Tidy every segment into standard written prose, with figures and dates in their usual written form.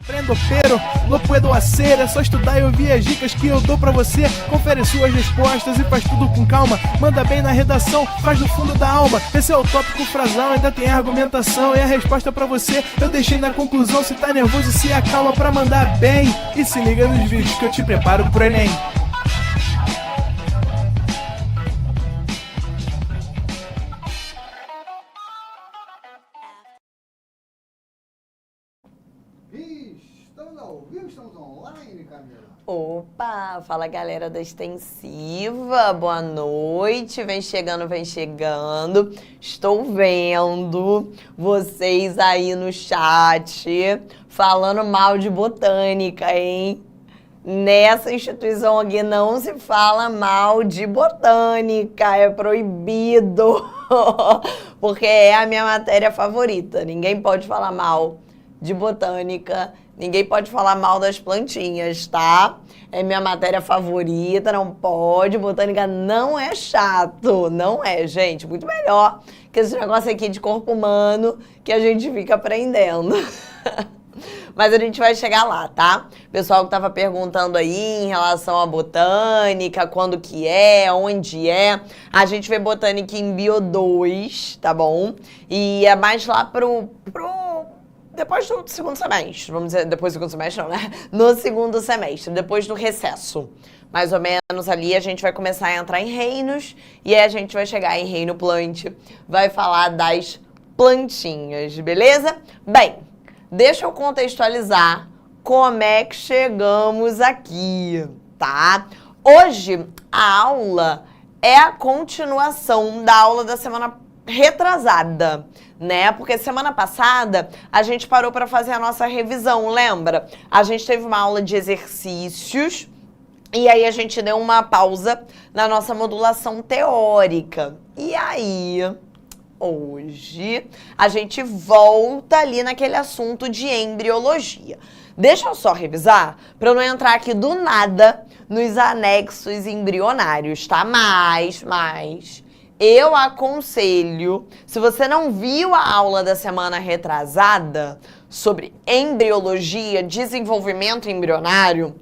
Aprendo, pero, não puedo hacer. É só estudar e ouvir as dicas que eu dou pra você. Confere suas respostas e faz tudo com calma. Manda bem na redação, faz do fundo da alma. Esse é o tópico frasal, ainda tem argumentação. E a resposta pra você eu deixei na conclusão. Se tá nervoso, se acalma pra mandar bem. E se liga nos vídeos que eu te preparo pro Enem. Estamos ao vivo, estamos online, Camila. Opa, fala galera da Extensiva, boa noite, vem chegando, estou vendo vocês aí no chat falando mal de botânica, hein? Nessa instituição aqui não se fala mal de botânica, é proibido, porque é a minha matéria favorita, ninguém pode falar mal de botânica, ninguém pode falar mal das plantinhas, tá? É minha matéria favorita, não pode. Botânica não é chato, não é, gente. Muito melhor que esse negócio aqui de corpo humano que a gente fica aprendendo. Mas a gente vai chegar lá, tá? Pessoal que tava perguntando aí em relação à botânica, quando que é, onde é. A gente vê botânica em Bio 2, tá bom? E é mais lá depois do segundo semestre, vamos dizer, depois do segundo semestre não, né? No segundo semestre, depois do recesso. Mais ou menos ali a gente vai começar a entrar em reinos e aí a gente vai chegar em reino plant, vai falar das plantinhas, beleza? Bem, deixa eu contextualizar como é que chegamos aqui, tá? Hoje a aula é a continuação da aula da semana retrasada, né? Porque semana passada a gente parou para fazer a nossa revisão, lembra? A gente teve uma aula de exercícios e aí a gente deu uma pausa na nossa modulação teórica. E aí, hoje, a gente volta ali naquele assunto de embriologia. Deixa eu só revisar para eu não entrar aqui do nada nos anexos embrionários, tá? Mas eu aconselho, se você não viu a aula da semana retrasada sobre embriologia, desenvolvimento embrionário,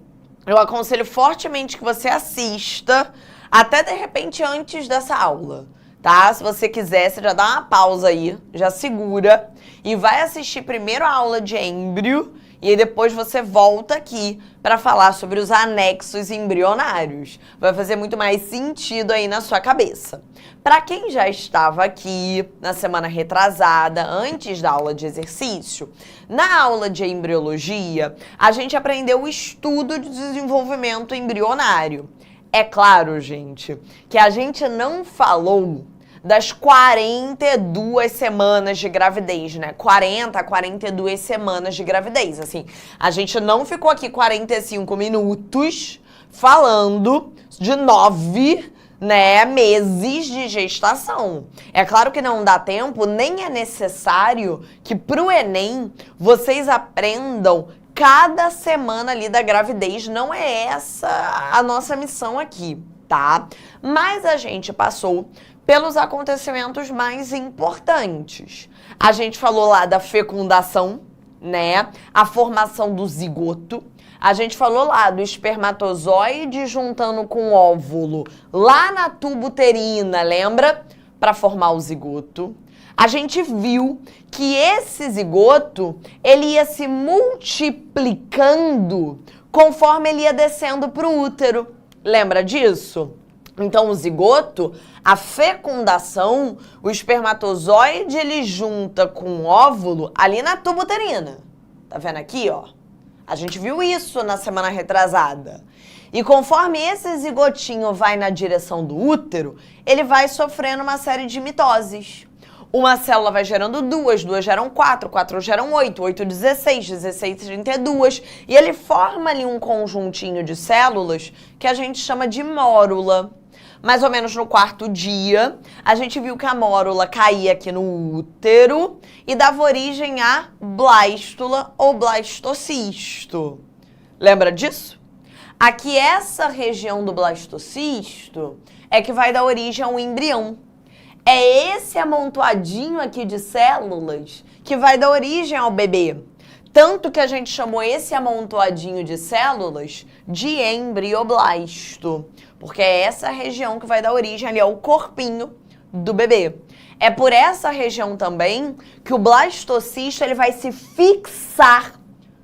eu aconselho fortemente que você assista, até de repente antes dessa aula, tá? Se você quiser, você já dá uma pausa aí, já segura e vai assistir primeiro a aula de embrio e aí depois você volta aqui para falar sobre os anexos embrionários. Vai fazer muito mais sentido aí na sua cabeça. Para quem já estava aqui na semana retrasada, antes da aula de exercício, na aula de embriologia, a gente aprendeu o estudo de desenvolvimento embrionário. É claro, gente, que a gente não falou das 42 semanas de gravidez, né? 40 a 42 semanas de gravidez, assim. A gente não ficou aqui 45 minutos falando de 9, né, meses de gestação. É claro que não dá tempo, nem é necessário que pro Enem vocês aprendam cada semana ali da gravidez. Não é essa a nossa missão aqui, tá? Mas a gente passou pelos acontecimentos mais importantes. A gente falou lá da fecundação, né? A formação do zigoto. A gente falou lá do espermatozoide juntando com o óvulo lá na tuba uterina, lembra? Para formar o zigoto. A gente viu que esse zigoto, ele ia se multiplicando conforme ele ia descendo para o útero. Lembra disso? Então, o zigoto, a fecundação, o espermatozoide, ele junta com o óvulo ali na tuba uterina. Tá vendo aqui, ó? A gente viu isso na semana retrasada. E conforme esse zigotinho vai na direção do útero, ele vai sofrendo uma série de mitoses. Uma célula vai gerando duas geram quatro geram oito 16 32, e ele forma ali um conjuntinho de células que a gente chama de mórula. Mais ou menos no quarto dia, a gente viu que a mórula caía aqui no útero e dava origem a blástula ou blastocisto. Lembra disso? Aqui, essa região do blastocisto é que vai dar origem ao embrião. É esse amontoadinho aqui de células que vai dar origem ao bebê. Tanto que a gente chamou esse amontoadinho de células de embrioblasto, porque é essa região que vai dar origem ali ao corpinho do bebê. É por essa região também que o blastocisto ele vai se fixar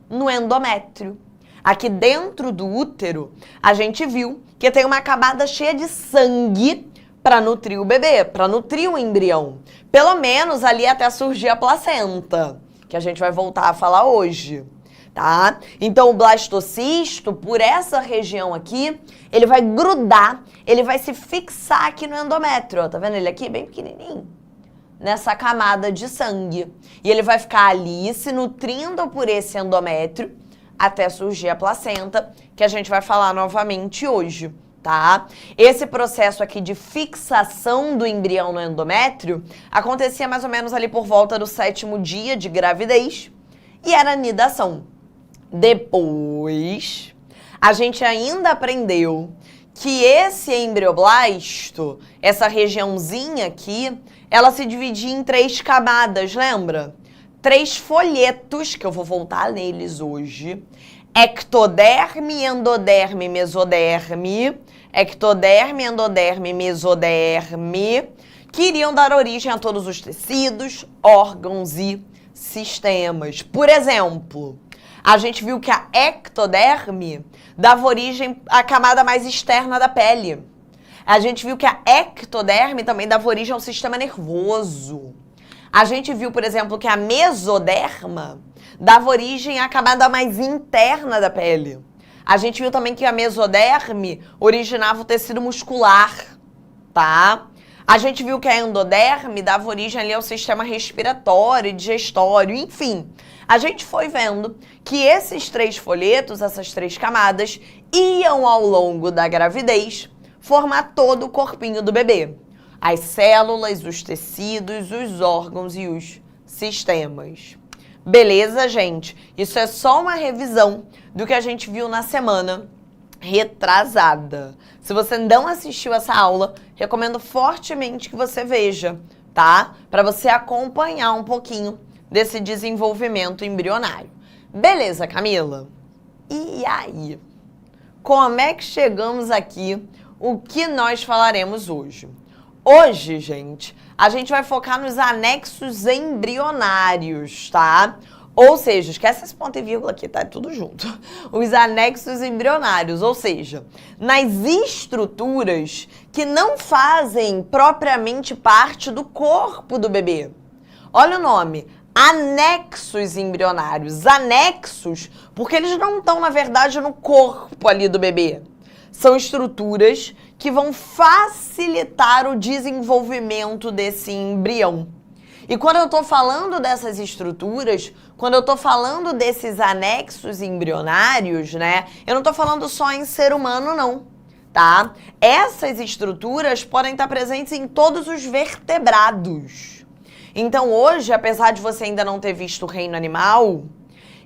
no endométrio. Aqui dentro do útero, a gente viu que tem uma camada cheia de sangue para nutrir o bebê, para nutrir o embrião. Pelo menos ali até surgir a placenta, que a gente vai voltar a falar hoje, tá? Então o blastocisto, por essa região aqui, ele vai grudar, ele vai se fixar aqui no endométrio, ó, tá vendo ele aqui bem pequenininho? Nessa camada de sangue. E ele vai ficar ali se nutrindo por esse endométrio até surgir a placenta, que a gente vai falar novamente hoje, tá? Esse processo aqui de fixação do embrião no endométrio acontecia mais ou menos ali por volta do 7º dia de gravidez e era anidação. Depois, a gente ainda aprendeu que esse embrioblasto, essa regiãozinha aqui, ela se dividia em 3 camadas, lembra? 3 folhetos, que eu vou voltar neles hoje. Ectoderme, endoderme, mesoderme. Ectoderme, endoderme, mesoderme. Que iriam dar origem a todos os tecidos, órgãos e sistemas. Por exemplo, a gente viu que a ectoderme dava origem à camada mais externa da pele. A gente viu que a ectoderme também dava origem ao sistema nervoso. A gente viu, por exemplo, que a mesoderma dava origem à camada mais interna da pele. A gente viu também que a mesoderme originava o tecido muscular, tá? A gente viu que a endoderme dava origem ali ao sistema respiratório e digestório, enfim. A gente foi vendo que esses 3 folhetos, essas 3 camadas, iam ao longo da gravidez formar todo o corpinho do bebê. As células, os tecidos, os órgãos e os sistemas. Beleza, gente? Isso é só uma revisão do que a gente viu na semana retrasada. Se você não assistiu essa aula, recomendo fortemente que você veja, tá? Para você acompanhar um pouquinho desse desenvolvimento embrionário. Beleza, Camila? E aí? Como é que chegamos aqui? O que nós falaremos hoje? Hoje, gente, a gente vai focar nos anexos embrionários, tá? Ou seja, esquece esse ponto e vírgula aqui, tá? É tudo junto. Os anexos embrionários, ou seja, nas estruturas que não fazem propriamente parte do corpo do bebê. Olha o nome, anexos embrionários. Anexos, porque eles não estão, na verdade, no corpo ali do bebê. São estruturas que vão facilitar o desenvolvimento desse embrião. E quando eu estou falando dessas estruturas, quando eu estou falando desses anexos embrionários, né? Eu não estou falando só em ser humano, não, tá? Essas estruturas podem estar presentes em todos os vertebrados. Então hoje, apesar de você ainda não ter visto o reino animal,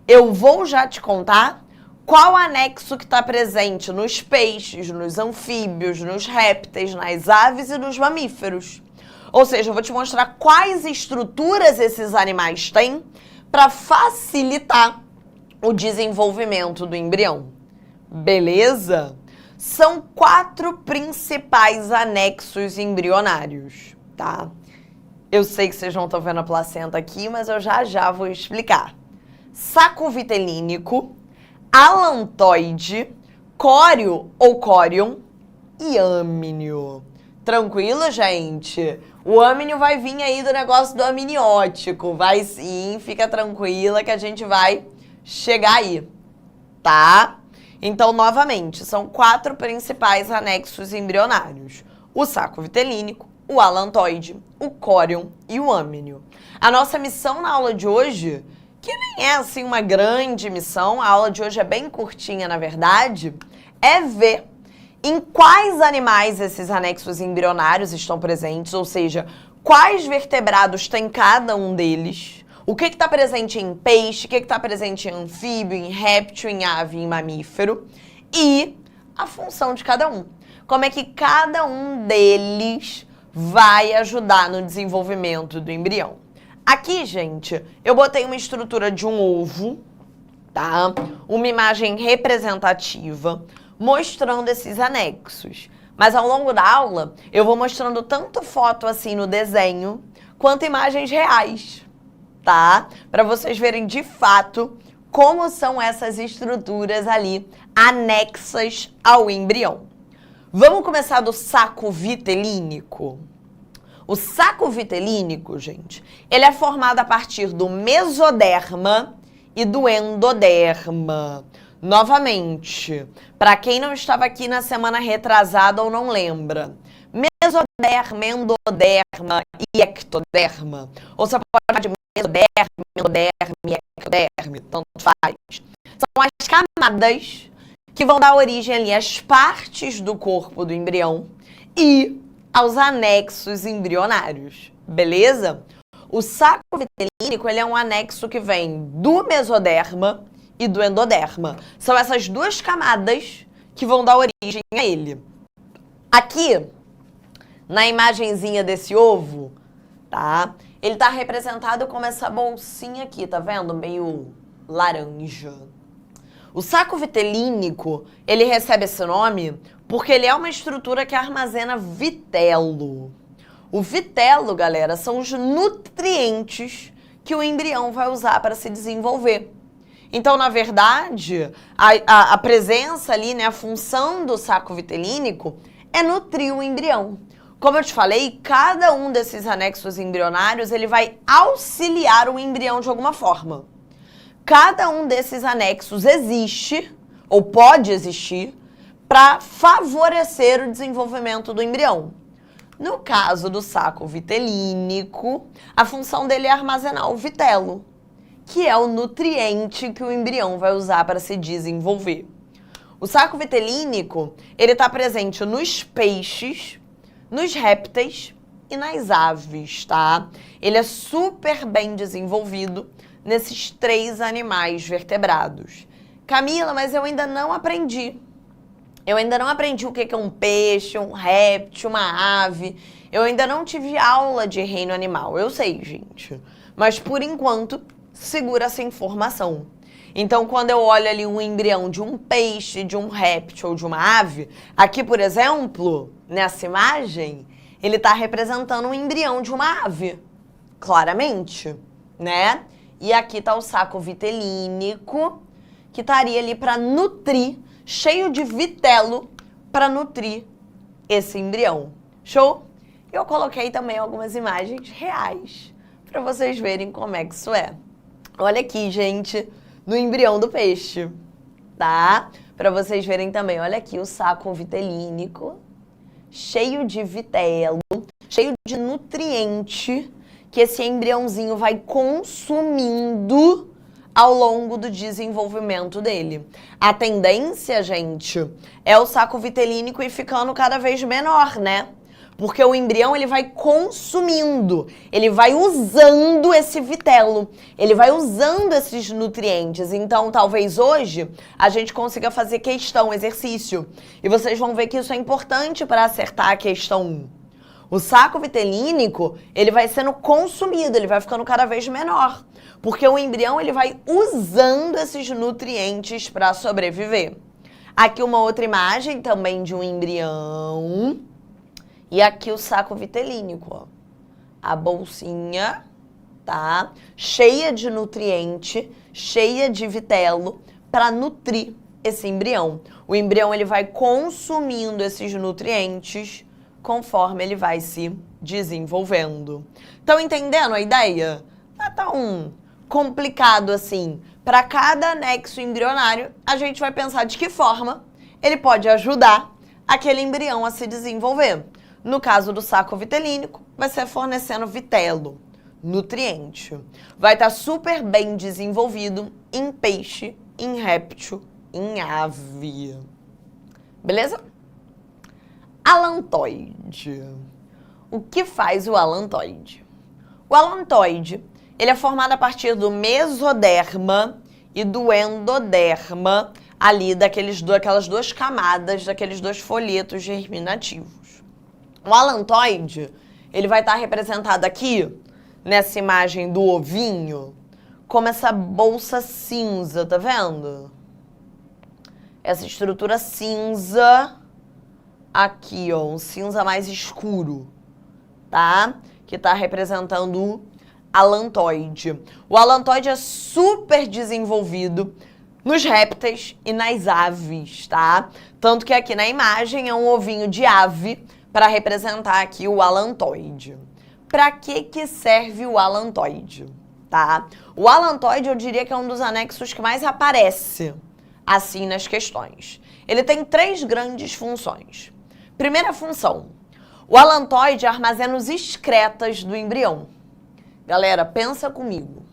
eu vou já te contar qual anexo que está presente nos peixes, nos anfíbios, nos répteis, nas aves e nos mamíferos. Ou seja, eu vou te mostrar quais estruturas esses animais têm para facilitar o desenvolvimento do embrião. Beleza? São 4 principais anexos embrionários, tá? Eu sei que vocês não estão vendo a placenta aqui, mas eu já vou explicar. Saco vitelínico, alantoide, córeo ou córion e âminio. Tranquilo, gente? O âminio vai vir aí do negócio do amniótico. Vai sim, fica tranquila que a gente vai chegar aí, tá? Então, novamente, são 4 principais anexos embrionários. O saco vitelínico, o alantoide, o córion e o âminio. A nossa missão na aula de hoje, que nem é assim uma grande missão, a aula de hoje é bem curtinha, na verdade, é ver em quais animais esses anexos embrionários estão presentes, ou seja, quais vertebrados tem cada um deles, o que está presente em peixe, o que está presente em anfíbio, em réptil, em ave, em mamífero, e a função de cada um. Como é que cada um deles vai ajudar no desenvolvimento do embrião. Aqui, gente, eu botei uma estrutura de um ovo, tá? Uma imagem representativa mostrando esses anexos. Mas ao longo da aula, eu vou mostrando tanto foto assim no desenho, quanto imagens reais, tá? Para vocês verem de fato como são essas estruturas ali anexas ao embrião. Vamos começar do saco vitelínico? O saco vitelínico, gente, ele é formado a partir do mesoderma e do endoderma. Novamente, para quem não estava aqui na semana retrasada ou não lembra, mesoderma, endoderma e ectoderma, ou você pode chamar de mesoderma, endoderma e ectoderma, tanto faz. São as camadas que vão dar origem ali às partes do corpo do embrião e aos anexos embrionários, beleza? O saco vitelínico, ele é um anexo que vem do mesoderma e do endoderma. São essas duas camadas que vão dar origem a ele. Aqui, na imagenzinha desse ovo, tá? Ele tá representado como essa bolsinha aqui, tá vendo? Meio laranja. O saco vitelínico, ele recebe esse nome porque ele é uma estrutura que armazena vitelo. O vitelo, galera, são os nutrientes que o embrião vai usar para se desenvolver. Então, na verdade, a presença ali, né, a função do saco vitelínico é nutrir o embrião. Como eu te falei, cada um desses anexos embrionários, ele vai auxiliar o embrião de alguma forma. Cada um desses anexos existe, ou pode existir, para favorecer o desenvolvimento do embrião. No caso do saco vitelínico, a função dele é armazenar o vitelo, que é o nutriente que o embrião vai usar para se desenvolver. O saco vitelínico, ele está presente nos peixes, nos répteis e nas aves, tá? Ele é super bem desenvolvido nesses 3 animais vertebrados. Camila, mas eu ainda não aprendi. Eu ainda não aprendi o que é um peixe, um réptil, uma ave. Eu ainda não tive aula de reino animal. Eu sei, gente. Mas, por enquanto, segura essa informação. Então, quando eu olho ali um embrião de um peixe, de um réptil ou de uma ave, aqui, por exemplo, nessa imagem, ele está representando um embrião de uma ave. Claramente, né? E aqui está o saco vitelínico, que estaria ali para nutrir, cheio de vitelo, para nutrir esse embrião. Show? Eu coloquei também algumas imagens reais, para vocês verem como é que isso é. Olha aqui, gente, no embrião do peixe, tá? Para vocês verem também, olha aqui o saco vitelínico, cheio de vitelo, cheio de nutriente que esse embriãozinho vai consumindo ao longo do desenvolvimento dele. A tendência, gente, é o saco vitelínico ir ficando cada vez menor, né? Porque o embrião, ele vai consumindo, ele vai usando esse vitelo, ele vai usando esses nutrientes. Então, talvez hoje, a gente consiga fazer questão, exercício. E vocês vão ver que isso é importante para acertar a questão 1. O saco vitelínico, ele vai sendo consumido, ele vai ficando cada vez menor. Porque o embrião, ele vai usando esses nutrientes para sobreviver. Aqui uma outra imagem também de um embrião. E aqui o saco vitelínico, ó. A bolsinha, tá? Cheia de nutriente, cheia de vitelo para nutrir esse embrião. O embrião, ele vai consumindo esses nutrientes conforme ele vai se desenvolvendo. Estão entendendo a ideia? Não é tão complicado assim. Para cada anexo embrionário, a gente vai pensar de que forma ele pode ajudar aquele embrião a se desenvolver. No caso do saco vitelínico, vai ser fornecendo vitelo, nutriente. Vai estar super bem desenvolvido em peixe, em réptil, em ave. Beleza? Alantoide. O que faz o alantoide? O alantoide, ele é formado a partir do mesoderma e do endoderma, ali daquelas 2 camadas, daqueles 2 folhetos germinativos. O alantoide, ele vai estar representado aqui, nessa imagem do ovinho, como essa bolsa cinza, tá vendo? Essa estrutura cinza aqui, ó, um cinza mais escuro, tá? Que tá representando o alantoide. O alantoide é super desenvolvido nos répteis e nas aves, tá? Tanto que aqui na imagem é um ovinho de ave para representar aqui o alantoide. Para que serve o alantoide, tá? O alantoide eu diria que é um dos anexos que mais aparece assim nas questões. Ele tem 3 grandes funções. Primeira função, o alantoide armazena os excretas do embrião. Galera, pensa comigo.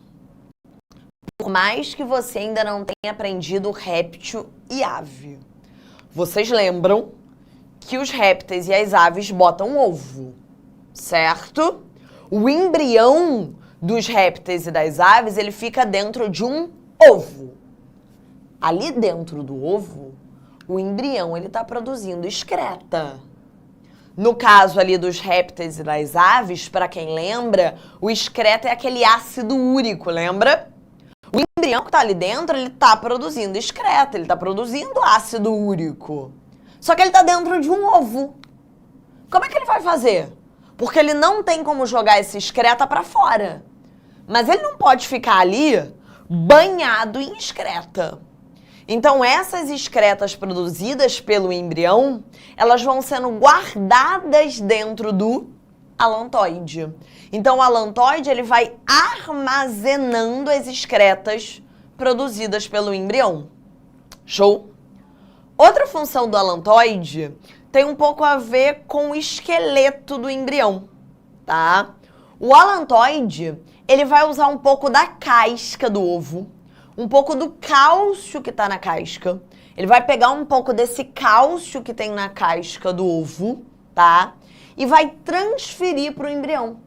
Por mais que você ainda não tenha aprendido réptil e ave, vocês lembram que os répteis e as aves botam ovo, certo? O embrião dos répteis e das aves, ele fica dentro de um ovo. Ali dentro do ovo, o embrião, ele tá produzindo excreta. No caso ali dos répteis e das aves, para quem lembra, o excreta é aquele ácido úrico, lembra? O embrião que está ali dentro, ele está produzindo excreta, ele está produzindo ácido úrico. Só que ele está dentro de um ovo. Como é que ele vai fazer? Porque ele não tem como jogar esse excreta para fora. Mas ele não pode ficar ali banhado em excreta. Então, essas excretas produzidas pelo embrião, elas vão sendo guardadas dentro do alantoide. Então, o alantoide, ele vai armazenando as excretas produzidas pelo embrião. Show? Outra função do alantoide tem um pouco a ver com o esqueleto do embrião, tá? O alantoide, ele vai usar um pouco da casca do ovo, um pouco do cálcio que está na casca. Ele vai pegar um pouco desse cálcio que tem na casca do ovo, tá? E vai transferir para o embrião,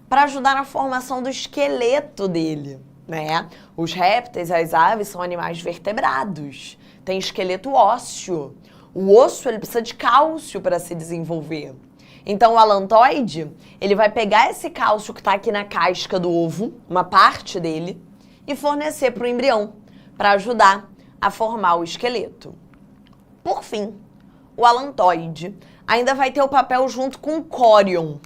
para ajudar na formação do esqueleto dele, né? Os répteis, as aves são animais vertebrados, tem esqueleto ósseo. O osso, ele precisa de cálcio para se desenvolver. Então, o alantoide, ele vai pegar esse cálcio que está aqui na casca do ovo, uma parte dele, e fornecer para o embrião, para ajudar a formar o esqueleto. Por fim, o alantoide ainda vai ter o papel junto com o córion,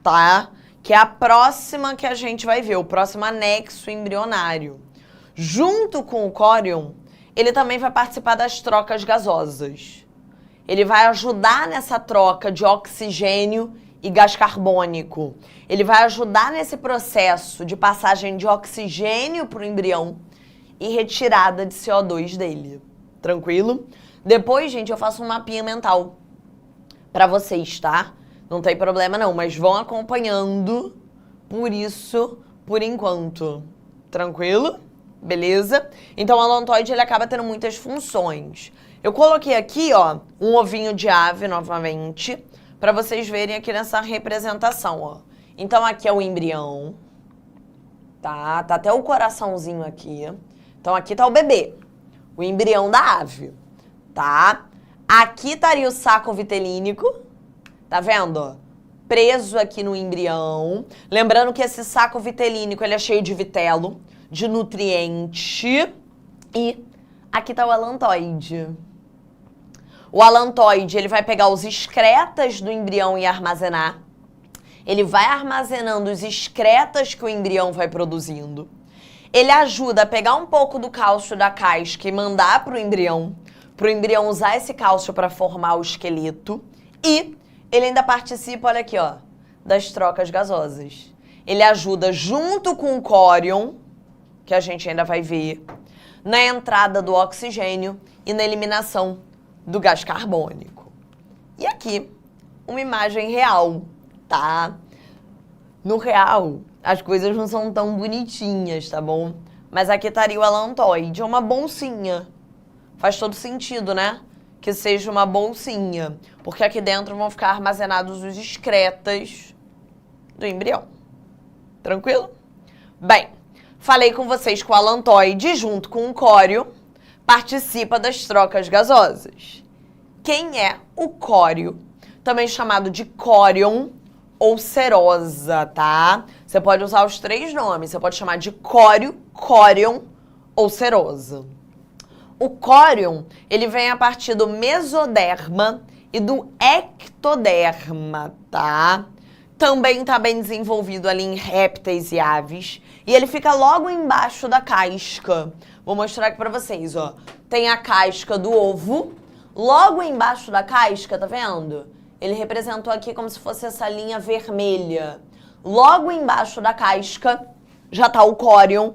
tá? Que é a próxima que a gente vai ver, o próximo anexo embrionário. Junto com o córion, ele também vai participar das trocas gasosas. Ele vai ajudar nessa troca de oxigênio e gás carbônico. Ele vai ajudar nesse processo de passagem de oxigênio para o embrião e retirada de CO2 dele. Tranquilo? Depois, gente, eu faço um mapinha mental para vocês, tá? Não tem problema não, mas vão acompanhando por isso, por enquanto. Tranquilo? Beleza? Então, o alantoide, ele acaba tendo muitas funções. Eu coloquei aqui, ó, um ovinho de ave novamente, para vocês verem aqui nessa representação, ó. Então, aqui é o embrião, tá? Tá até o coraçãozinho aqui. Então, aqui tá o bebê, o embrião da ave, tá? Aqui estaria o saco vitelínico, tá vendo, ó? Preso aqui no embrião. Lembrando que esse saco vitelínico, ele é cheio de vitelo, de nutriente. E aqui tá o alantoide. O alantoide, ele vai pegar os excretas do embrião e armazenar. Ele vai armazenando os excretas que o embrião vai produzindo. Ele ajuda a pegar um pouco do cálcio da casca e mandar para o embrião usar esse cálcio para formar o esqueleto. E ele ainda participa, olha aqui, ó, das trocas gasosas. Ele ajuda junto com o córion, que a gente ainda vai ver, na entrada do oxigênio e na eliminação do gás carbônico. E aqui, uma imagem real, tá? No real, as coisas não são tão bonitinhas, tá bom? Mas aqui estaria o alantoide, é uma bolsinha. Faz todo sentido, né? Que seja uma bolsinha, porque aqui dentro vão ficar armazenados os excretas do embrião. Tranquilo? Bem, falei com vocês que o alantoide, junto com o cório, participa das trocas gasosas. Quem é o cório? Também chamado de córion ou serosa, tá? Você pode usar os 3 nomes. Você pode chamar de córeo, córion ou seroso. O córion, ele vem a partir do mesoderma e do ectoderma, tá? Também está bem desenvolvido ali em répteis e aves. E ele fica logo embaixo da casca. Vou mostrar aqui pra vocês, ó. Tem a casca do ovo. Logo embaixo da casca, tá vendo? Ele representou aqui como se fosse essa linha vermelha. Logo embaixo da casca já tá o córion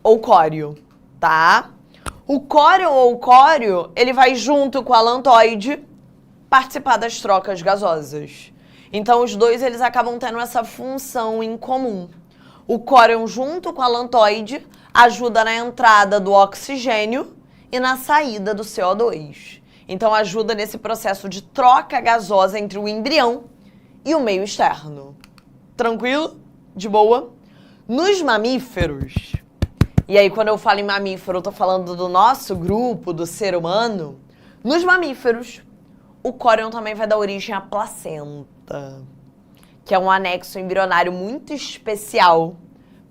ou córeo, tá? O córion ou córeo, ele vai junto com a alantoide participar das trocas gasosas. Então, os dois, eles acabam tendo essa função em comum. O córion, junto com a alantoide, ajuda na entrada do oxigênio e na saída do CO2. Então, ajuda nesse processo de troca gasosa entre o embrião e o meio externo. Tranquilo? De boa? Nos mamíferos, e aí quando eu falo em mamífero, eu tô falando do nosso grupo, do ser humano, nos mamíferos, o córion também vai dar origem à placenta, que é um anexo embrionário muito especial,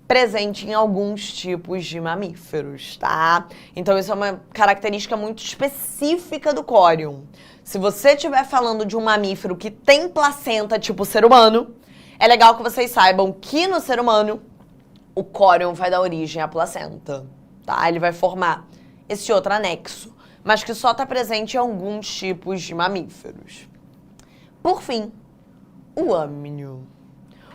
presente em alguns tipos de mamíferos, tá? Então isso é uma característica muito específica do córion. Se você estiver falando de um mamífero que tem placenta, tipo ser humano, é legal que vocês saibam que no ser humano, o córion vai dar origem à placenta, tá? Ele vai formar esse outro anexo, mas que só está presente em alguns tipos de mamíferos. Por fim, o âmnio.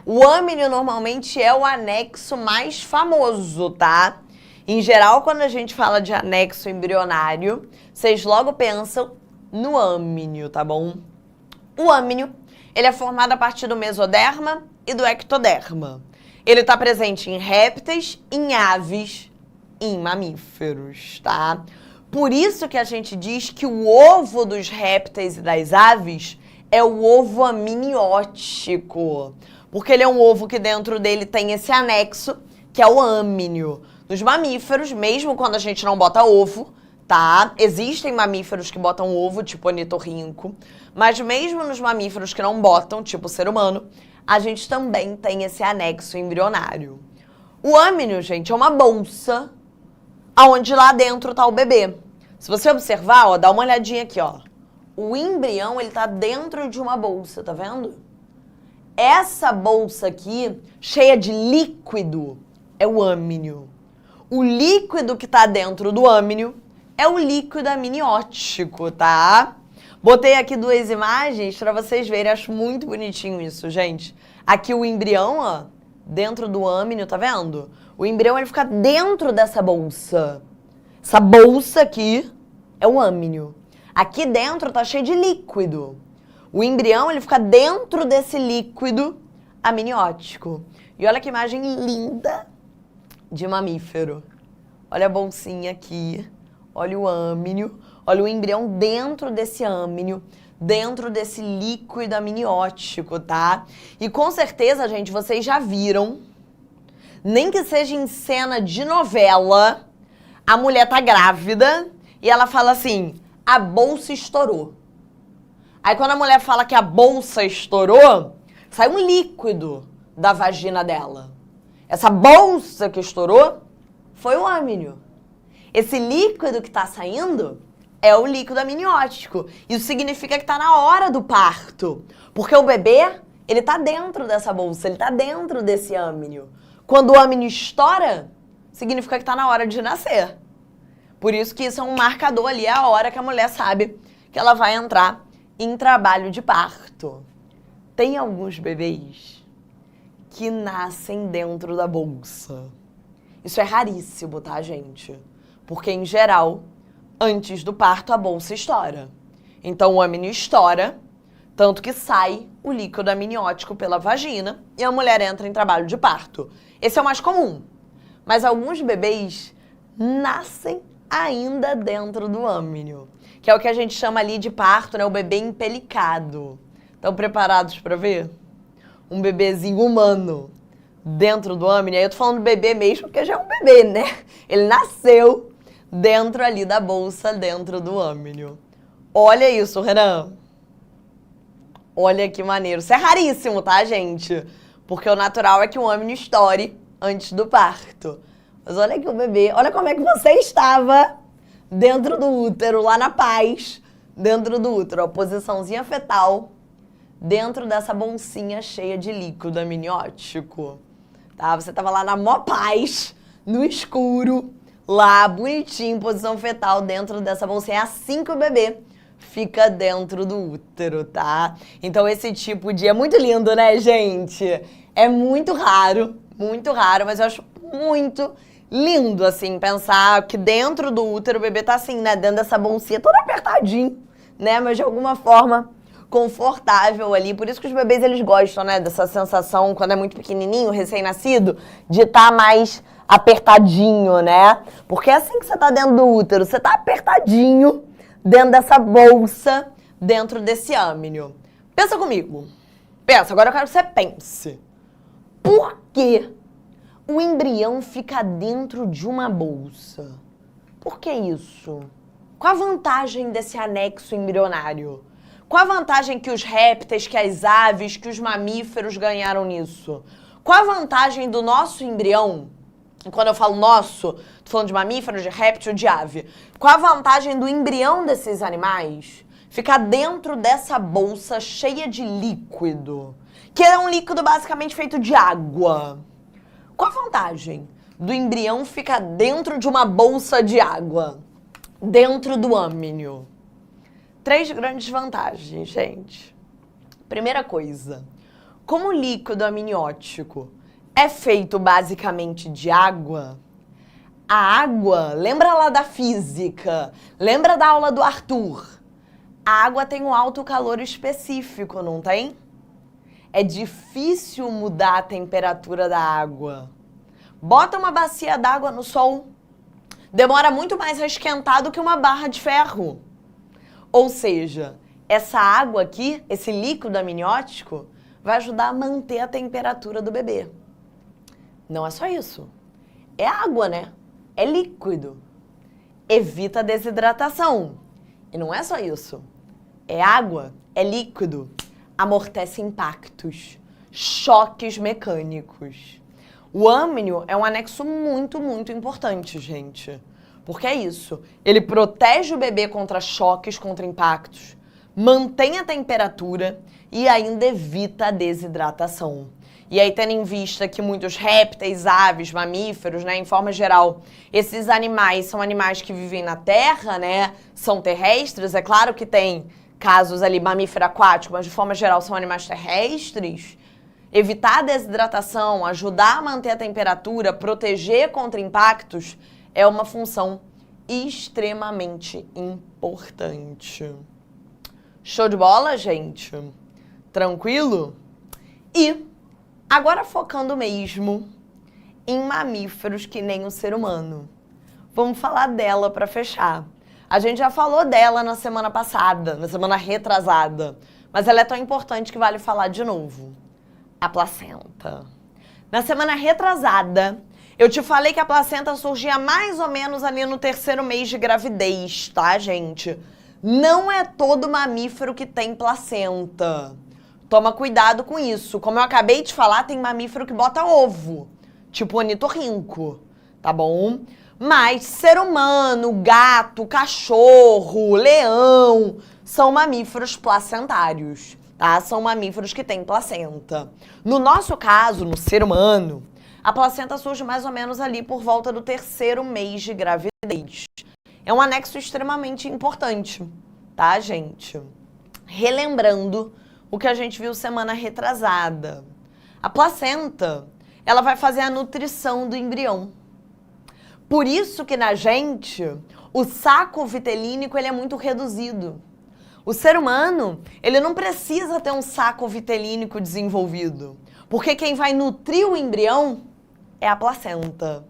O âmnio normalmente é o anexo mais famoso, tá? Em geral, quando a gente fala de anexo embrionário, vocês logo pensam no âmnio, tá bom? O âmnio, ele é formado a partir do mesoderma e do ectoderma. Ele está presente em répteis, em aves e em mamíferos, tá? Por isso que a gente diz que o ovo dos répteis e das aves é o ovo amniótico. Porque ele é um ovo que dentro dele tem esse anexo, que é o âmnio. Nos mamíferos, mesmo quando a gente não bota ovo, tá? Existem mamíferos que botam ovo, tipo ornitorrinco. Mas mesmo nos mamíferos que não botam, tipo o ser humano, a gente também tem esse anexo embrionário. O âmnio, gente, é uma bolsa onde lá dentro tá o bebê. Se você observar, ó, dá uma olhadinha aqui, ó. O embrião, ele tá dentro de uma bolsa, tá vendo? Essa bolsa aqui, cheia de líquido, é o âmnio. O líquido que tá dentro do âmnio é o líquido amniótico, tá? Botei aqui 2 imagens para vocês verem, acho muito bonitinho isso, gente. Aqui o embrião, ó, dentro do âmnio, tá vendo? O embrião, ele fica dentro dessa bolsa. Essa bolsa aqui é o âmnio. Aqui dentro tá cheio de líquido. O embrião, ele fica dentro desse líquido amniótico. E olha que imagem linda de mamífero. Olha a bolsinha aqui, olha o âmnio. Olha o embrião dentro desse âmnio, dentro desse líquido amniótico, tá? E com certeza, gente, vocês já viram, nem que seja em cena de novela, a mulher tá grávida e ela fala assim, a bolsa estourou. Aí quando a mulher fala que a bolsa estourou, sai um líquido da vagina dela. Essa bolsa que estourou foi o âmnio. Esse líquido que tá saindo é o líquido amniótico. Isso significa que tá na hora do parto. Porque o bebê, ele tá dentro dessa bolsa, ele tá dentro desse âmnio. Quando o âmnio estoura, significa que tá na hora de nascer. Por isso que isso é um marcador ali, é a hora que a mulher sabe que ela vai entrar em trabalho de parto. Tem alguns bebês que nascem dentro da bolsa. Isso é raríssimo, tá, gente? Porque, em geral, antes do parto, a bolsa estoura. Então, o âmnio estoura, tanto que sai o líquido amniótico pela vagina e a mulher entra em trabalho de parto. Esse é o mais comum. Mas alguns bebês nascem ainda dentro do âmnio, que é o que a gente chama ali de parto, né? O bebê empelicado. Estão preparados para ver? Um bebezinho humano dentro do âmnio. Aí eu tô falando bebê mesmo, porque já é um bebê, né? Ele nasceu dentro ali da bolsa, dentro do âmnio. Olha isso, Renan. Olha que maneiro. Isso é raríssimo, tá, gente? Porque o natural é que o âmino estoure antes do parto. Mas olha aqui o bebê, olha como é que você estava dentro do útero, lá na paz, dentro do útero, a posiçãozinha fetal, dentro dessa bolsinha cheia de líquido amniótico. Tá? Você estava lá na mó paz, no escuro, lá, bonitinho, posição fetal, dentro dessa bolsinha. É assim que o bebê fica dentro do útero, tá? Então esse tipo de... É muito lindo, né, gente? É muito raro, mas eu acho muito lindo, assim, pensar que dentro do útero o bebê tá assim, né? Dentro dessa bolsinha, todo apertadinho, né? Mas de alguma forma confortável ali. Por isso que os bebês, eles gostam, né? Dessa sensação, quando é muito pequenininho, recém-nascido, de estar mais apertadinho, né? Porque é assim que você tá dentro do útero. Você tá apertadinho dentro dessa bolsa, dentro desse âmnio. Pensa comigo. Pensa, agora eu quero que você pense. Por que o embrião fica dentro de uma bolsa? Por que isso? Qual a vantagem desse anexo embrionário? Qual a vantagem que os répteis, que as aves, que os mamíferos ganharam nisso? Qual a vantagem do nosso embrião? Quando eu falo nosso, tô falando de mamífero, de réptil, de ave. Qual a vantagem do embrião desses animais ficar dentro dessa bolsa cheia de líquido? Que é um líquido basicamente feito de água. Qual a vantagem do embrião ficar dentro de uma bolsa de água? Dentro do âmnio? 3 grandes vantagens, gente. Primeira coisa, como o líquido amniótico é feito basicamente de água, a água, lembra lá da física, lembra da aula do Arthur? A água tem um alto calor específico, não tem? É difícil mudar a temperatura da água. Bota uma bacia d'água no sol, demora muito mais a esquentar do que uma barra de ferro. Ou seja, essa água aqui, esse líquido amniótico, vai ajudar a manter a temperatura do bebê. Não é só isso. É água, né? É líquido. Evita a desidratação. E não é só isso. É água, é líquido. Amortece impactos, choques mecânicos. O âmnio é um anexo muito, muito importante, gente. Porque é isso. Ele protege o bebê contra choques, contra impactos, mantém a temperatura e ainda evita a desidratação. E aí, tendo em vista que muitos répteis, aves, mamíferos, né, em forma geral, esses animais são animais que vivem na terra, né, são terrestres. É claro que tem casos ali, mamífero aquático, mas de forma geral são animais terrestres. Evitar a desidratação, ajudar a manter a temperatura, proteger contra impactos, é uma função extremamente importante. Show de bola, gente? Tranquilo? E agora focando mesmo em mamíferos que nem o ser humano. Vamos falar dela para fechar. A gente já falou dela na semana passada, na semana retrasada, mas ela é tão importante que vale falar de novo. A placenta. Na semana retrasada, eu te falei que a placenta surgia mais ou menos ali no 3º mês de gravidez, tá, gente? Não é todo mamífero que tem placenta. Toma cuidado com isso. Como eu acabei de falar, tem mamífero que bota ovo, tipo ornitorrinco, tá bom? Mas ser humano, gato, cachorro, leão, são mamíferos placentários, tá? São mamíferos que têm placenta. No nosso caso, no ser humano, a placenta surge mais ou menos ali por volta do 3º mês de gravidez. É um anexo extremamente importante, tá, gente? Relembrando o que a gente viu semana retrasada. A placenta, ela vai fazer a nutrição do embrião. Por isso que na gente, o saco vitelínico ele é muito reduzido. O ser humano, ele não precisa ter um saco vitelínico desenvolvido, porque quem vai nutrir o embrião é a placenta.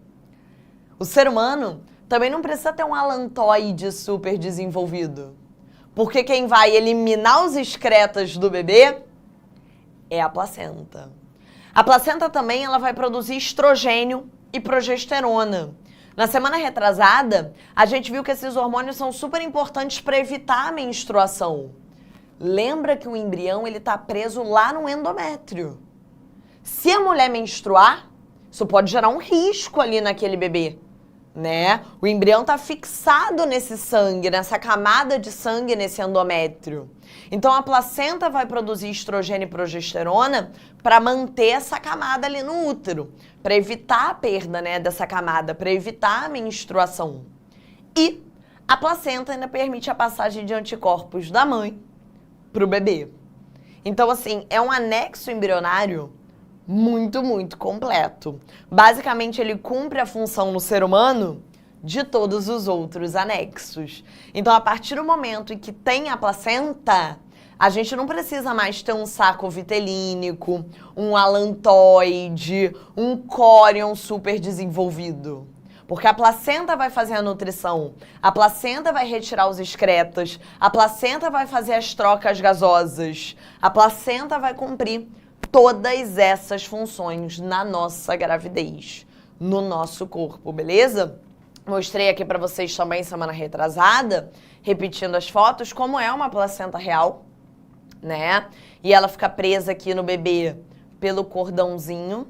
O ser humano também não precisa ter um alantoide super desenvolvido, porque quem vai eliminar os excretas do bebê é a placenta. A placenta também ela vai produzir estrogênio e progesterona. Na semana retrasada, a gente viu que esses hormônios são super importantes para evitar a menstruação. Lembra que o embrião ele está preso lá no endométrio. Se a mulher menstruar, isso pode gerar um risco ali naquele bebê, né? O embrião tá fixado nesse sangue, nessa camada de sangue, nesse endométrio. Então a placenta vai produzir estrogênio e progesterona para manter essa camada ali no útero, para evitar a perda, né, dessa camada, para evitar a menstruação. E a placenta ainda permite a passagem de anticorpos da mãe para o bebê. Então, assim, é um anexo embrionário muito, muito completo. Basicamente, ele cumpre a função no ser humano de todos os outros anexos. Então, a partir do momento em que tem a placenta, a gente não precisa mais ter um saco vitelínico, um alantoide, um córion super desenvolvido. Porque a placenta vai fazer a nutrição, a placenta vai retirar os excretas, a placenta vai fazer as trocas gasosas, a placenta vai cumprir todas essas funções na nossa gravidez, no nosso corpo, beleza? Mostrei aqui pra vocês também semana retrasada, repetindo as fotos, como é uma placenta real, né? E ela fica presa aqui no bebê pelo cordãozinho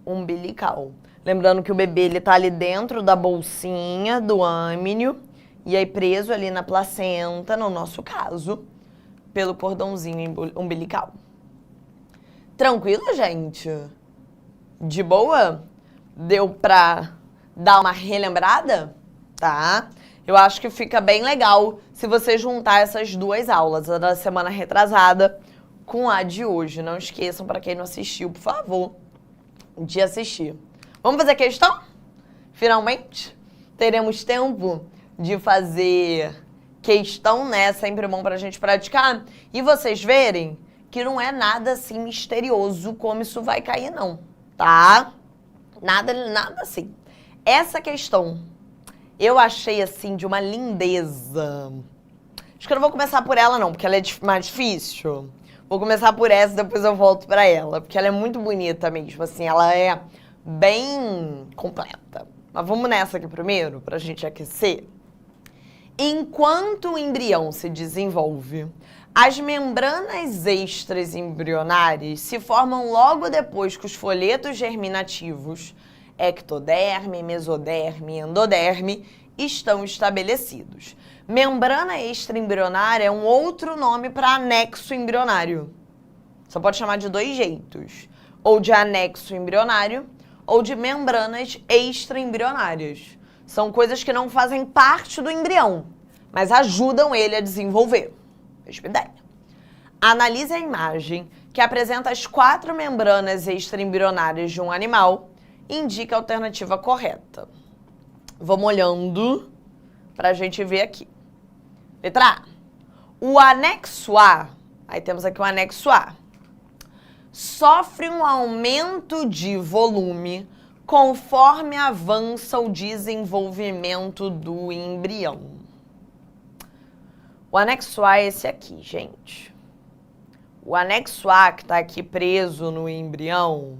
umbilical. Lembrando que o bebê, ele tá ali dentro da bolsinha do âmnio e aí preso ali na placenta, no nosso caso, pelo cordãozinho umbilical. Tranquilo, gente? De boa? Deu pra dar uma relembrada? Tá? Eu acho que fica bem legal se você juntar essas duas aulas, a da semana retrasada com a de hoje. Não esqueçam, para quem não assistiu, por favor, de assistir. Vamos fazer questão? Finalmente, teremos tempo de fazer questão, né? Sempre bom pra gente praticar. E vocês verem que não é nada assim misterioso como isso vai cair, não, tá? Nada assim. Essa questão eu achei, assim, de uma lindeza. Acho que eu não vou começar por ela, não, porque ela é mais difícil. Vou começar por essa e depois eu volto pra ela, porque ela é muito bonita mesmo, assim, ela é bem completa. Mas vamos nessa aqui primeiro, pra gente aquecer. Enquanto o embrião se desenvolve, as membranas extraembrionárias se formam logo depois que os folhetos germinativos, ectoderme, mesoderme e endoderme, estão estabelecidos. Membrana extraembrionária é um outro nome para anexo embrionário. Você pode chamar de dois jeitos, ou de anexo embrionário, ou de membranas extraembrionárias. São coisas que não fazem parte do embrião, mas ajudam ele a desenvolver. Mesma ideia. Analise a imagem que apresenta as 4 membranas extraembrionárias de um animal e indica a alternativa correta. Vamos olhando para a gente ver aqui. Letra A. O anexo A, aí temos aqui o anexo A, sofre um aumento de volume conforme avança o desenvolvimento do embrião. O anexo A é esse aqui, gente. O anexo A, que está aqui preso no embrião,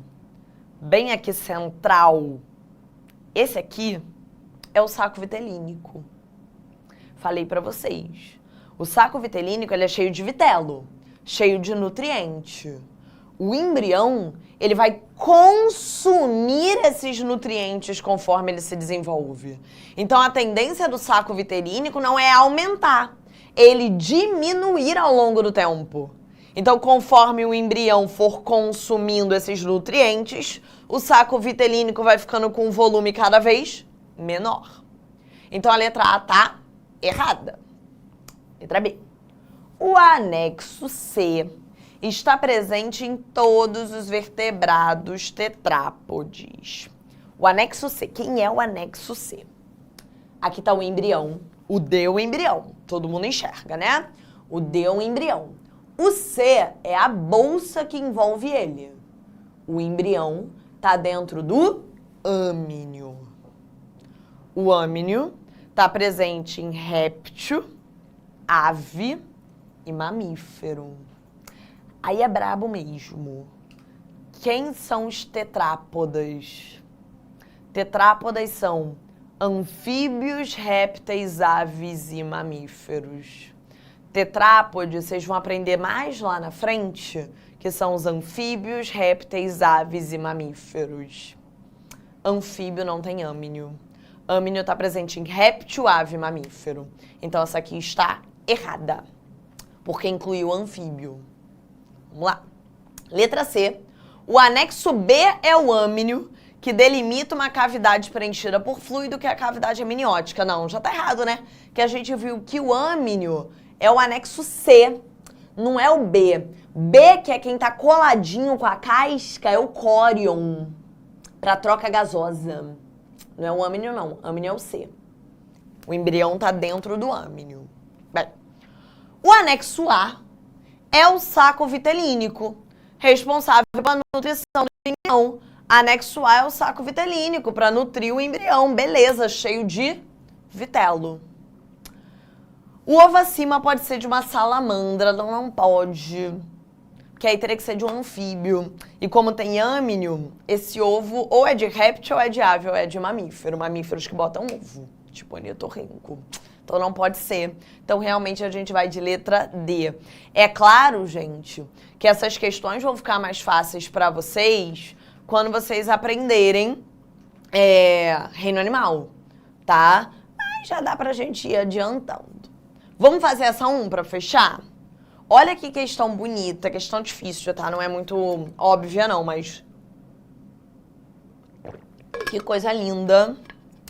bem aqui central, esse aqui é o saco vitelínico. Falei para vocês. O saco vitelínico, ele é cheio de vitelo, cheio de nutriente. O embrião, ele vai consumir esses nutrientes conforme ele se desenvolve. Então, a tendência do saco vitelínico não é aumentar, ele diminuir ao longo do tempo. Então, conforme o embrião for consumindo esses nutrientes, o saco vitelínico vai ficando com um volume cada vez menor. Então, a letra A tá errada. Letra B. O anexo C está presente em todos os vertebrados tetrápodes. O anexo C. Quem é o anexo C? Aqui está o embrião. O D é o embrião. Todo mundo enxerga, né? O D é o embrião. O C é a bolsa que envolve ele. O embrião está dentro do âmnio. O âmnio está presente em réptil, ave e mamífero. Aí é brabo mesmo. Quem são os tetrápodas? Tetrápodas são anfíbios, répteis, aves e mamíferos. Tetrápode, vocês vão aprender mais lá na frente, que são os anfíbios, répteis, aves e mamíferos. Anfíbio não tem âminio. Âminio está presente em réptil, ave e mamífero. Então essa aqui está errada, porque incluiu anfíbio. Vamos lá. Letra C. O anexo B é o âminio, que delimita uma cavidade preenchida por fluido, que é a cavidade amniótica. Não, já tá errado, né? Que a gente viu que o âminio é o anexo C, não é o B. B, que é quem tá coladinho com a casca, é o córion, para troca gasosa. Não é o âminio, não. Âminio é o C. O embrião tá dentro do âminio. Bem, o anexo A é o saco vitelínico, responsável pela nutrição do embrião. Anexo A é o saco vitelínico, para nutrir o embrião. Beleza, cheio de vitelo. O ovo acima pode ser de uma salamandra, não pode. Porque aí teria que ser de um anfíbio. E como tem âminio, esse ovo ou é de réptil, ou é de ave, ou é de mamífero. Mamíferos que botam ovo, tipo ornitorrinco. Então não pode ser. Então realmente a gente vai de letra D. É claro, gente, que essas questões vão ficar mais fáceis para vocês quando vocês aprenderem reino animal, tá? Mas já dá pra gente ir adiantando. Vamos fazer essa 1 para fechar? Olha que questão bonita, questão difícil, tá? Não é muito óbvia não, mas que coisa linda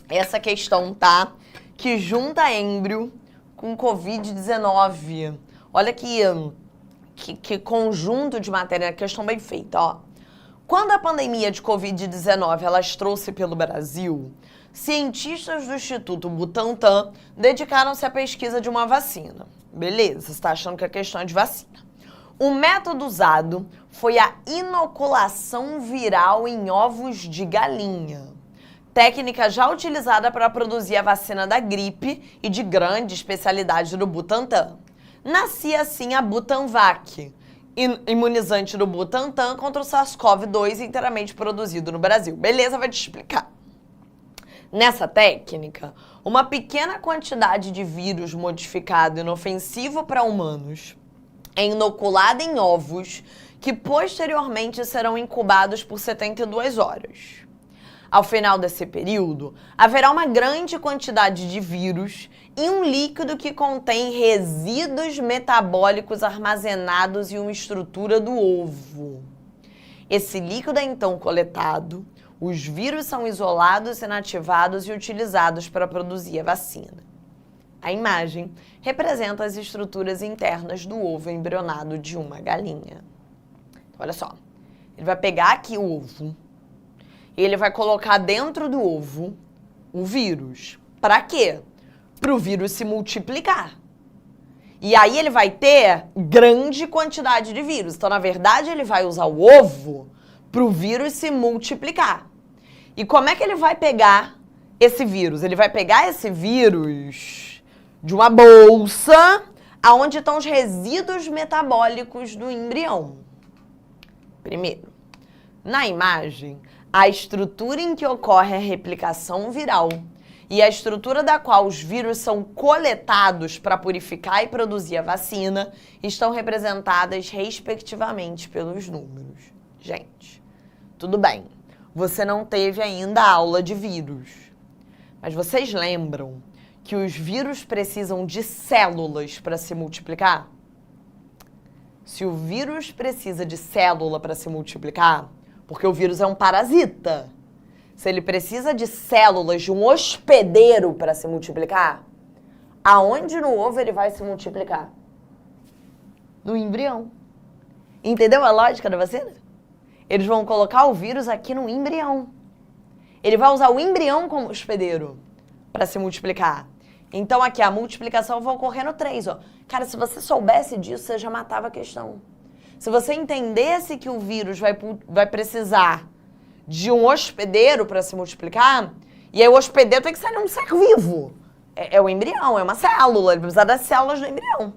essa questão, tá? Que junta êmbrio com Covid-19. Olha que conjunto de matéria, questão bem feita, ó. Quando a pandemia de Covid-19 trouxe pelo Brasil, cientistas do Instituto Butantan dedicaram-se à pesquisa de uma vacina. Beleza, você está achando que a questão é de vacina. O método usado foi a inoculação viral em ovos de galinha. Técnica já utilizada para produzir a vacina da gripe e de grande especialidade do Butantan. Nascia assim a Butanvac, imunizante do Butantan contra o SARS-CoV-2 inteiramente produzido no Brasil. Beleza, vai te explicar. Nessa técnica, uma pequena quantidade de vírus modificado inofensivo para humanos é inoculada em ovos que posteriormente serão incubados por 72 horas. Ao final desse período, haverá uma grande quantidade de vírus em um líquido que contém resíduos metabólicos armazenados em uma estrutura do ovo. Esse líquido é então coletado, os vírus são isolados, inativados e utilizados para produzir a vacina. A imagem representa as estruturas internas do ovo embrionado de uma galinha. Olha só, ele vai pegar aqui o ovo e ele vai colocar dentro do ovo o vírus. Para quê? Para o vírus se multiplicar. E aí ele vai ter grande quantidade de vírus. Então, na verdade, ele vai usar o ovo para o vírus se multiplicar. E como é que ele vai pegar esse vírus? Ele vai pegar esse vírus de uma bolsa onde estão os resíduos metabólicos do embrião. Primeiro, na imagem, a estrutura em que ocorre a replicação viral e a estrutura da qual os vírus são coletados para purificar e produzir a vacina estão representadas respectivamente pelos números. Gente, tudo bem, você não teve ainda aula de vírus, mas vocês lembram que os vírus precisam de células para se multiplicar? Se o vírus precisa de célula para se multiplicar, porque o vírus é um parasita, se ele precisa de células de um hospedeiro para se multiplicar, aonde no ovo ele vai se multiplicar? No embrião. Entendeu a lógica da vacina? Eles vão colocar o vírus aqui no embrião. Ele vai usar o embrião como hospedeiro para se multiplicar. Então aqui a multiplicação vai ocorrer no 3, ó. Cara, se você soubesse disso, você já matava a questão. Se você entendesse que o vírus vai precisar de um hospedeiro para se multiplicar, e aí o hospedeiro tem que ser um ser vivo. É o embrião, é uma célula, ele precisa das células do embrião.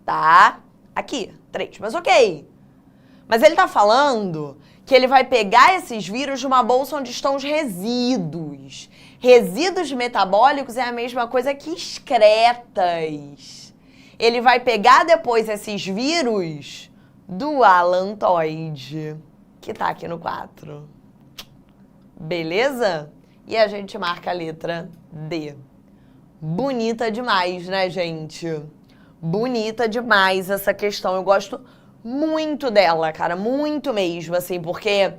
Tá? Aqui, 3, mas ok. Mas ele tá falando que ele vai pegar esses vírus de uma bolsa onde estão os resíduos. Resíduos metabólicos é a mesma coisa que excretas. ele vai pegar depois esses vírus do alantoide, que tá aqui no 4. Beleza? E a gente marca a letra D. Bonita demais, né, gente? Bonita demais essa questão. Eu gosto muito dela, cara, muito mesmo, assim, porque,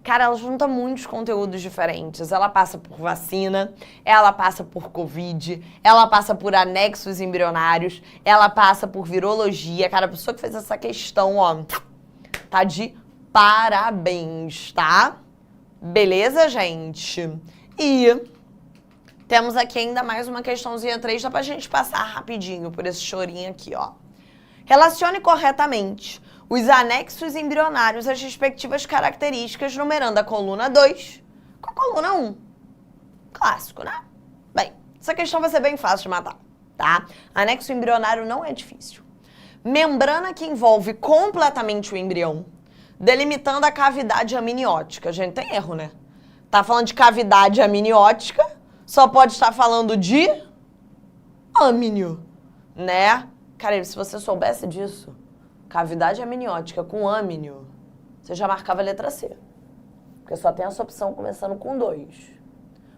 cara, ela junta muitos conteúdos diferentes. Ela passa por vacina, ela passa por Covid, ela passa por anexos embrionários, ela passa por virologia. Cara, a pessoa que fez essa questão, ó, tá de parabéns, tá? Beleza, gente? E temos aqui ainda mais uma questãozinha 3, dá pra gente passar rapidinho por esse chorinho aqui, ó. Relacione corretamente os anexos embrionários às respectivas características, numerando a coluna 2 com a coluna 1. Clássico, né? Bem, essa questão vai ser bem fácil de matar, tá? Anexo embrionário não é difícil. Membrana que envolve completamente o embrião, delimitando a cavidade amniótica. Gente, tem erro, né? Tá falando de cavidade amniótica, só pode estar falando de âmnio, né? Cara, se você soubesse disso, cavidade amniótica com âmnio, você já marcava a letra C. Porque só tem essa opção começando com 2.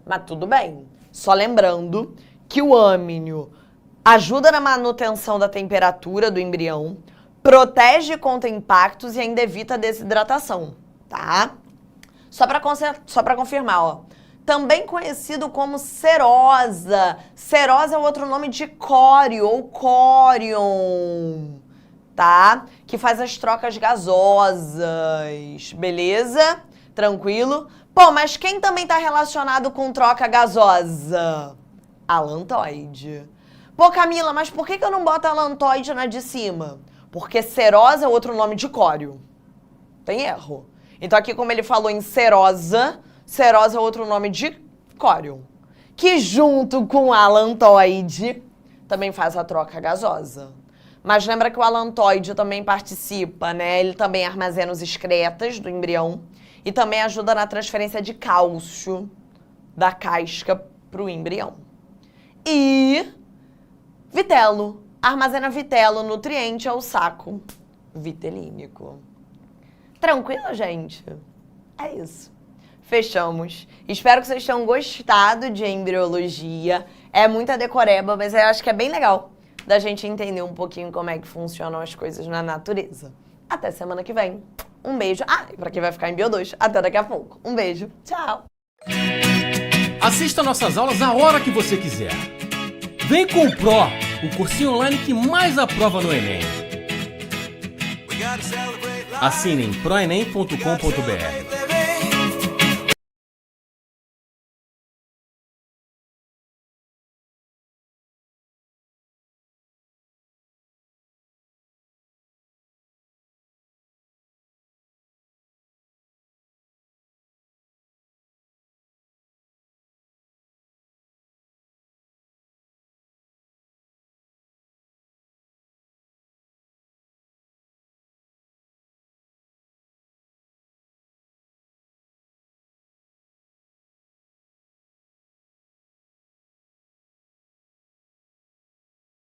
Mas tudo bem. Só lembrando que o âmnio ajuda na manutenção da temperatura do embrião, protege contra impactos e ainda evita a desidratação, tá? Só pra confirmar, ó. Também conhecido como serosa. Serosa é outro nome de córeo ou córion, tá? Que faz as trocas gasosas, beleza? Tranquilo? Pô, mas quem também tá relacionado com troca gasosa? Alantoide. Pô, Camila, mas por que eu não boto alantoide na de cima? Porque serosa é outro nome de córeo. Tem erro. Então aqui, como ele falou em serosa, serosa é outro nome de córion, que junto com o alantoide também faz a troca gasosa. Mas lembra que o alantoide também participa, né? Ele também armazena os excretas do embrião e também ajuda na transferência de cálcio da casca para o embrião. E vitelo. Armazena vitelo, nutriente ao saco vitelínico. Tranquilo, gente? É isso. Fechamos. Espero que vocês tenham gostado de embriologia. É muita decoreba, mas eu acho que é bem legal da gente entender um pouquinho como é que funcionam as coisas na natureza. Até semana que vem. Um beijo. Ah, e pra quem vai ficar em Bio 2, até daqui a pouco. Um beijo. Tchau. Assista nossas aulas a hora que você quiser. Vem com o Pro, o cursinho online que mais aprova no Enem. Assine em proenem.com.br.